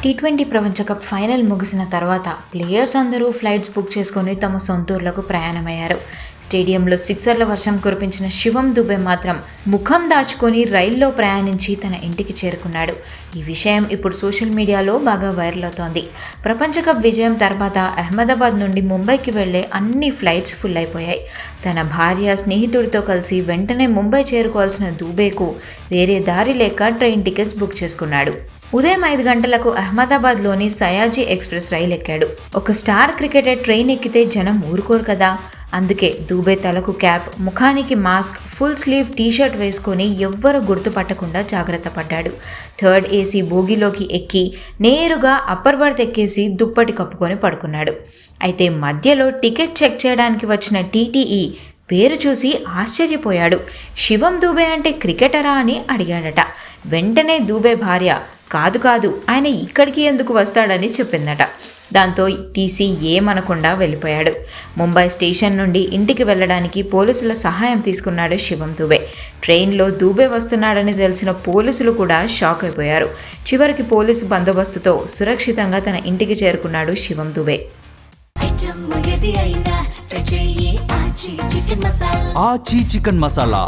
T20 ప్రపంచ cup final ముగిసిన తర్వాత ప్లేయర్స్ అందరూ ఫ్లైట్స్ బుక్ చేసుకుని తమ సొంతూర్లకు ప్రయాణమయ్యారు. స్టేడియంలో సిక్సర్ల వర్షం కురిపించిన శివం దుబే మాత్రం ముఖం దాచుకొని రైల్లో ప్రయాణించి తన ఇంటికి చేరుకున్నాడు. ఈ విషయం ఇప్పుడు సోషల్ మీడియాలో బాగా వైరల్ అవుతోంది. ప్రపంచ కప్ విజయం తర్వాత అహ్మదాబాద్ నుండి ముంబైకి వెళ్లే అన్ని ఫ్లైట్స్ ఫుల్ అయిపోయాయి. తన భార్య స్నేహితుడితో కలిసి వెంటనే ముంబై చేరుకోవాల్సిన దుబేకు వేరే దారి లేక ట్రైన్ టికెట్స్ బుక్ చేసుకున్నాడు. ఉదయం 5 గంటలకు అహ్మదాబాద్లోని సయాజీ ఎక్స్ప్రెస్ రైలు ఎక్కాడు. ఒక స్టార్ క్రికెటర్ ట్రైన్ ఎక్కితే జనం ఊరుకోరు కదా. అందుకే దుబే తలకు క్యాప్, ముఖానికి మాస్క్, ఫుల్ స్లీవ్ టీషర్ట్ వేసుకొని ఎవ్వరూ గుర్తుపట్టకుండా జాగ్రత్త పడ్డాడు. థర్డ్ ఏసీ బోగిలోకి ఎక్కి నేరుగా అప్పర్ బర్త్ ఎక్కేసి దుప్పటి కప్పుకొని పడుకున్నాడు. అయితే మధ్యలో టికెట్ చెక్ చేయడానికి వచ్చిన టీటీఈ పేరు చూసి ఆశ్చర్యపోయాడు. శివం దుబే అంటే క్రికెటరా అని అడిగాడట. వెంటనే దుబే భార్య కాదు ఆయన ఇక్కడికి ఎందుకు వస్తాడని చెప్పిందట. దాంతో తీసి ఏమనకుండా వెళ్ళిపోయాడు. ముంబై స్టేషన్ నుండి ఇంటికి వెళ్ళడానికి పోలీసుల సహాయం తీసుకున్నాడు శివం దుబే. ట్రైన్లో దుబే వస్తున్నాడని తెలిసిన పోలీసులు కూడా షాక్ అయిపోయారు. చివరికి పోలీసు బందోబస్తుతో సురక్షితంగా తన ఇంటికి చేరుకున్నాడు శివం దుబే. ఆచి చికెన్ మసాలా